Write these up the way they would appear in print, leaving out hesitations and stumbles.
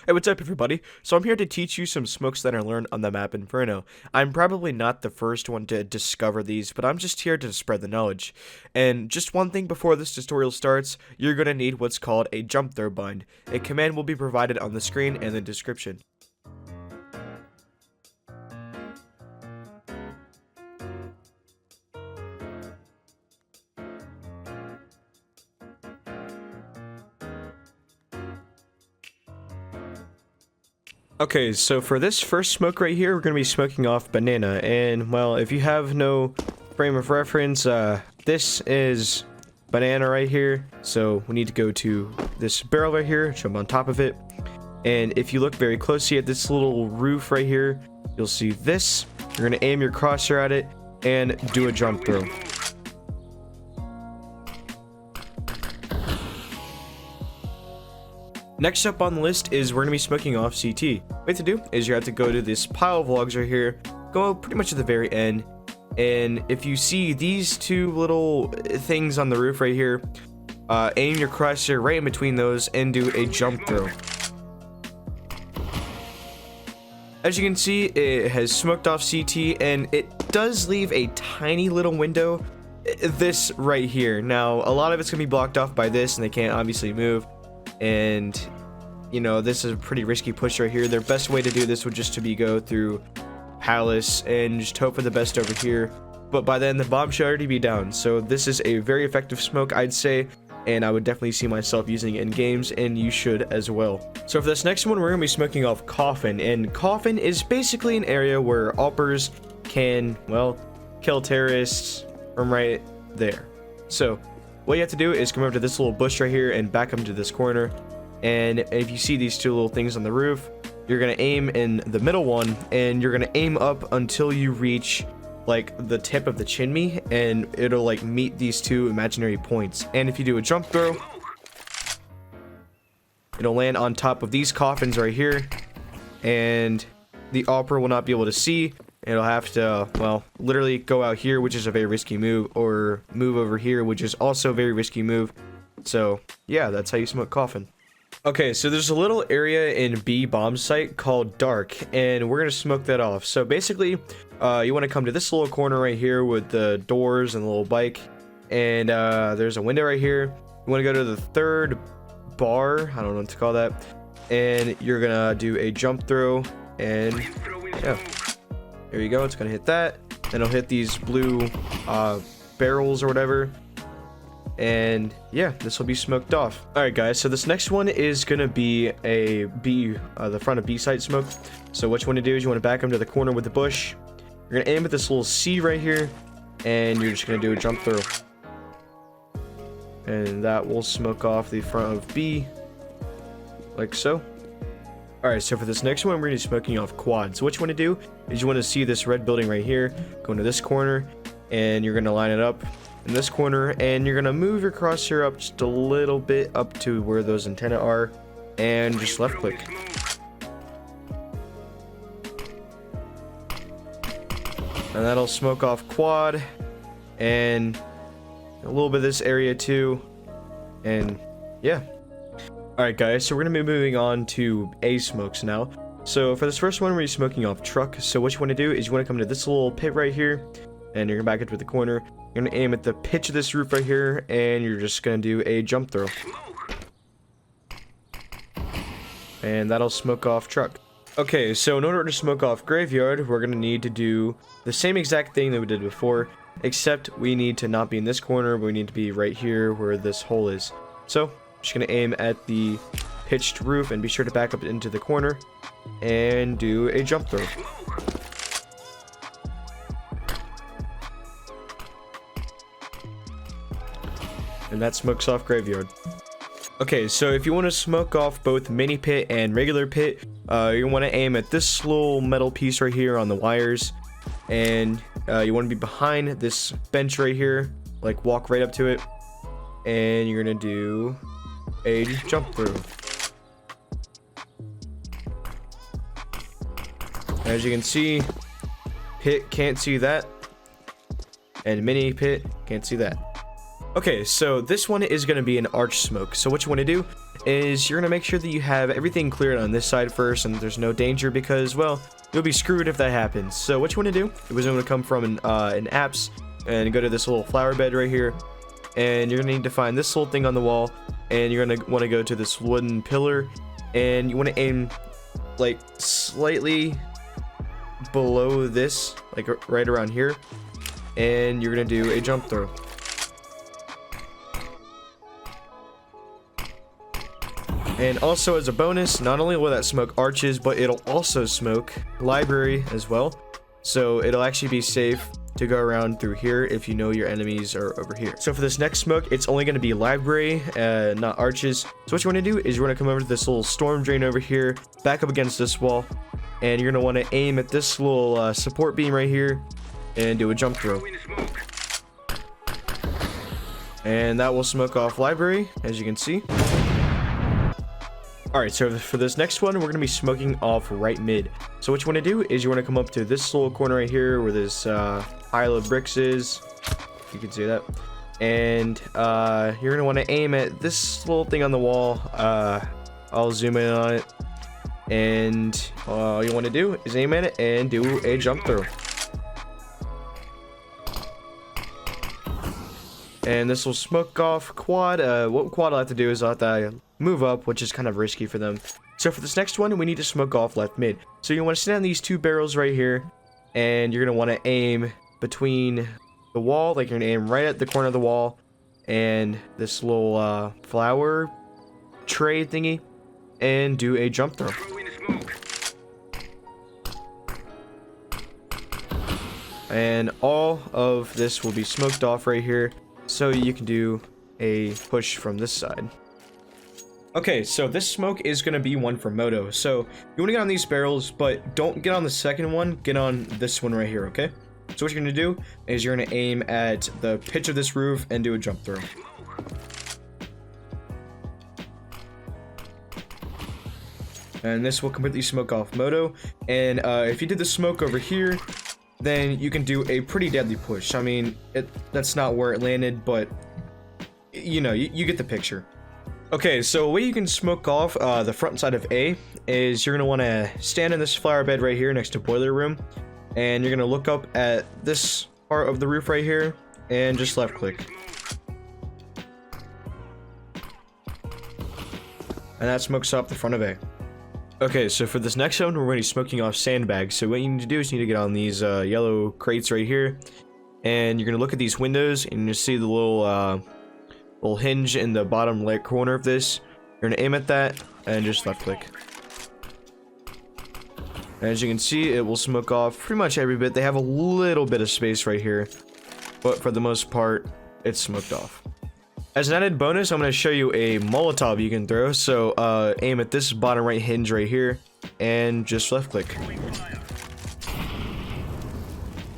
Hey, what's up everybody? So I'm here to teach you some smokes that I learned on the map Inferno. I'm probably not the first one to discover these, but I'm just here to spread the knowledge. And just one thing before this tutorial starts, you're going to need what's called a jump throw bind. A command will be provided on the screen and the description. Okay, so for this first smoke right here, we're going to be smoking off banana, and well, if you have no frame of reference, this is banana right here, so we need to go to this barrel right here, jump on top of it, and if you look very closely at this little roof right here, you'll see this. You're going to aim your crosshair at it, and do a jump throw. Next up on the list is we're going to be smoking off CT. What you have to do is you have to go to this pile of logs right here, go pretty much at the very end, and if you see these two little things on the roof right here, aim your crosshair right in between those and do a jump throw. As you can see, it has smoked off CT, and it does leave a tiny little window, this right here. Now, a lot of it's going to be blocked off by this, and they can't obviously move. And you know, this is a pretty risky push right here. Their best way to do this would just to be go through Palace and just hope for the best over here, but by then the bomb should already be down. So this is a very effective smoke, I'd say, and I would definitely see myself using it in games, and you should as well. So for this next one, we're gonna be smoking off Coffin, and Coffin is basically an area where AWPers can, well, kill terrorists from right there. So what you have to do is come over to this little bush right here and back them to this corner. And if you see these two little things on the roof, you're going to aim in the middle one, and you're going to aim up until you reach like the tip of the chimney, and it'll like meet these two imaginary points. And if you do a jump throw, it'll land on top of these coffins right here, and the AWPer will not be able to see. It'll have to, well, literally go out here, which is a very risky move, or move over here, which is also a very risky move. So, yeah, that's how you smoke Coffin. Okay, so there's a little area in B bomb site called Dark, and we're going to smoke that off. So basically, you want to come to this little corner right here with the doors and the little bike, and there's a window right here. You want to go to the third bar, I don't know what to call that, and you're going to do a jump throw, and yeah. There you go, it's gonna hit that, and it'll hit these blue barrels or whatever, and yeah, this will be smoked off. Alright guys, so this next one is gonna be a B, the front of B site smoke. So what you want to do is you want to back them to the corner with the bush. You're gonna aim at this little C right here, and you're just gonna do a jump throw, and that will smoke off the front of B, like so. Alright, so for this next one, we're going to be smoking off quad. So what you want to do is you want to see this red building right here, go into this corner, and you're going to line it up in this corner, and you're going to move your crosshair up just a little bit up to where those antennae are, and just left click. And that'll smoke off quad, and a little bit of this area too, and yeah. Alright guys, so we're going to be moving on to A smokes now. So for this first one, we're going to be smoking off truck. So what you want to do is you want to come to this little pit right here, and you're going to back it to the corner. You're going to aim at the pitch of this roof right here, and you're just going to do a jump throw. And that'll smoke off truck. Okay, so in order to smoke off graveyard, we're going to need to do the same exact thing that we did before, except we need to not be in this corner, but we need to be right here where this hole is. So just gonna aim at the pitched roof and be sure to back up into the corner and do a jump throw. And that smokes off graveyard. Okay, so if you want to smoke off both mini pit and regular pit, you want to aim at this little metal piece right here on the wires, and you want to be behind this bench right here, like walk right up to it, and you're gonna do a jump through. As you can see, pit can't see that, and mini pit can't see that. Okay, so this one is going to be an arch smoke. So what you want to do is you're gonna make sure that you have everything cleared on this side first and there's no danger, because, well, you'll be screwed if that happens. So what you want to do is I'm gonna come from an apps and go to this little flower bed right here, and you're gonna need to find this little thing on the wall, and you're gonna want to go to this wooden pillar, and you want to aim like slightly below this, like right around here, and you're gonna do a jump throw. And also, as a bonus, not only will that smoke arches, but it'll also smoke library as well, so it'll actually be safe to go around through here if you know your enemies are over here. So for this next smoke, it's only going to be library, not arches. So what you want to do is you want to come over to this little storm drain over here, back up against this wall, and you're going to want to aim at this little support beam right here and do a jump throw. And that will smoke off library, as you can see. Alright, so for this next one, we're going to be smoking off right mid. So what you want to do is you want to come up to this little corner right here where this pile of bricks is, if you can see that. And you're going to want to aim at this little thing on the wall. I'll zoom in on it. And all you want to do is aim at it and do a jump throw. And this will smoke off quad. What quad I'll have to do is I'll have to move up, which is kind of risky for them. So for this next one, we need to smoke off left mid. So you want to stand on these two barrels right here, and you're going to want to aim between the wall, like you're going to aim right at the corner of the wall, and this little flower tray thingy, and do a jump throw. And all of this will be smoked off right here, so you can do a push from this side. Okay, so this smoke is going to be one for Moto. So you want to get on these barrels, but don't get on the second one, get on this one right here, okay? So what you're going to do is you're going to aim at the pitch of this roof and do a jump throw. And this will completely smoke off Moto. And if you did the smoke over here, then you can do a pretty deadly push. I mean, that's not where it landed, but you know, you get the picture. Okay, so a way you can smoke off the front side of A is you're going to want to stand in this flower bed right here next to boiler room, and you're going to look up at this part of the roof right here and just left click. And that smokes up the front of A. Okay, so for this next one, we're going to be smoking off sandbags. So what you need to do is you need to get on these yellow crates right here, and you're going to look at these windows, and you see the little hinge in the bottom right corner of this. You're going to aim at that, and just left click. And as you can see, it will smoke off pretty much every bit. They have a little bit of space right here, but for the most part, it's smoked off. As an added bonus, I'm going to show you a Molotov you can throw. So aim at this bottom right hinge right here, and just left click.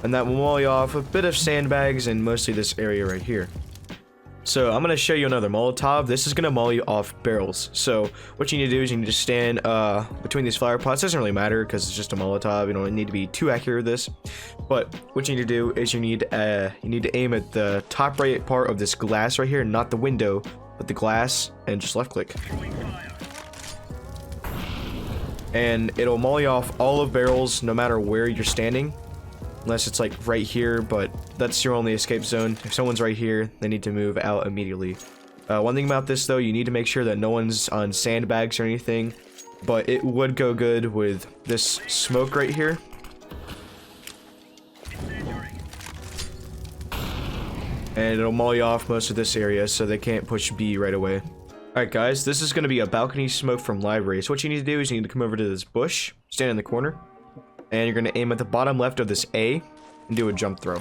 And that will molly off a bit of sandbags and mostly this area right here. So I'm going to show you another Molotov. This is going to molly off barrels. So what you need to do is you need to stand between these flower pots. It doesn't really matter because it's just a Molotov. You don't need to be too accurate with this. But what you need to do is you need to aim at the top right part of this glass right here, not the window, but the glass, and just left click. And it'll molly off all of barrels no matter where you're standing. Unless it's like right here, but that's your only escape zone. If someone's right here, they need to move out immediately. One thing about this though, you need to make sure that no one's on sandbags or anything, but it would go good with this smoke right here. And it'll molly off most of this area so they can't push B right away. Alright guys, this is going to be a balcony smoke from library. So what you need to do is you need to come over to this bush, stand in the corner, and you're going to aim at the bottom left of this A and do a jump throw.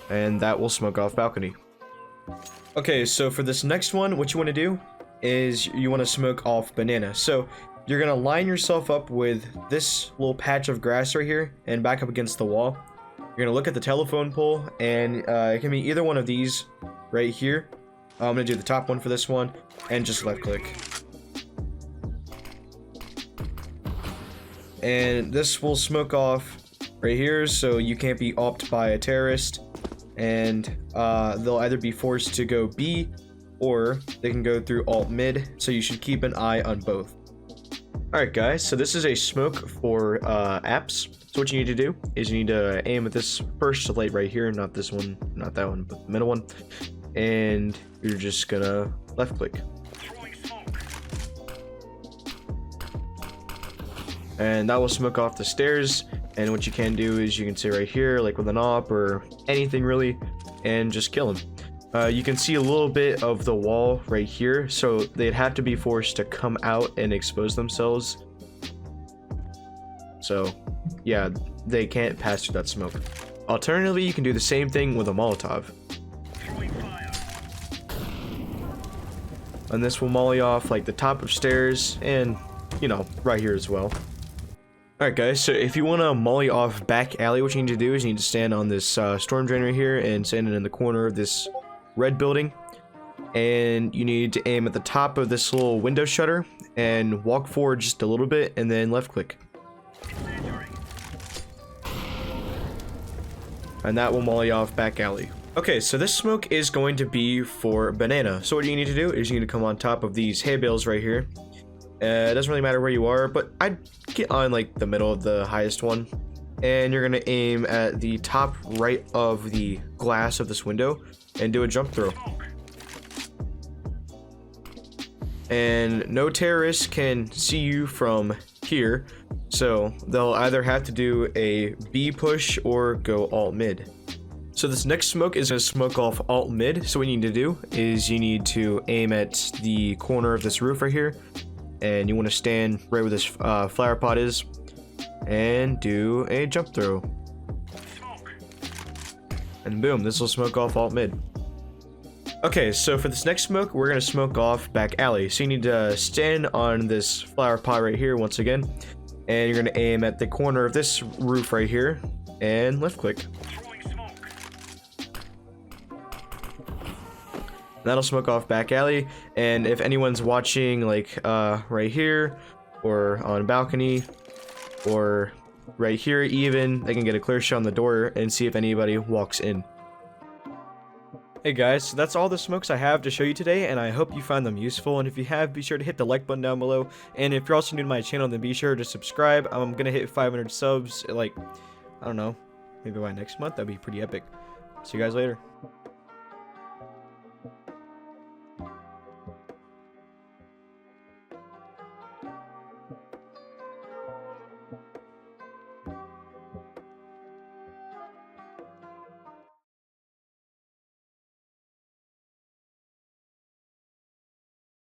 And that will smoke off balcony. Okay, so for this next one, what you want to do is you want to smoke off banana. So you're going to line yourself up with this little patch of grass right here and back up against the wall. You're going to look at the telephone pole, and it can be either one of these right here. I'm going to do the top one for this one and just left click. And this will smoke off right here, so you can't be opped by a terrorist. And they'll either be forced to go B or they can go through alt mid, so you should keep an eye on both. Alright guys, so this is a smoke for apps. So what you need to do is you need to aim at this first light right here, not this one, not that one, but the middle one. And you're just gonna left click. And that will smoke off the stairs. And what you can do is you can sit right here, like with an op or anything really, and just kill him. You can see a little bit of the wall right here, so they'd have to be forced to come out and expose themselves. So yeah, they can't pass through that smoke. Alternatively, you can do the same thing with a Molotov. And this will molly off like the top of stairs and, you know, right here as well. Alright guys, so if you want to molly off back alley, what you need to do is you need to stand on this storm drain right here and stand it in the corner of this red building. And you need to aim at the top of this little window shutter and walk forward just a little bit and then left click. And that will molly off back alley. Okay, so this smoke is going to be for banana. So what you need to do is you need to come on top of these hay bales right here. It doesn't really matter where you are, but I'd get on like the middle of the highest one. And you're gonna aim at the top right of the glass of this window and do a jump throw. And no terrorists can see you from here, so they'll either have to do a B push or go alt mid. So this next smoke is gonna smoke off alt mid. So what you need to do is you need to aim at the corner of this roof right here, and you want to stand right where this flower pot is and do a jump throw. And boom, this will smoke off alt mid. Okay, so for this next smoke, we're gonna smoke off back alley. So you need to stand on this flower pot right here once again, and you're gonna aim at the corner of this roof right here and left click. That'll smoke off back alley. And if anyone's watching like right here or on balcony or right here even, they can get a clear shot on the door and see if anybody walks in. Hey guys, so that's all the smokes I have to show you today, and I hope you find them useful. And if you have, be sure to hit the like button down below. And if you're also new to my channel, then be sure to subscribe. I'm gonna hit 500 subs, like, I don't know, maybe by next month. That'd be pretty epic. See you guys later.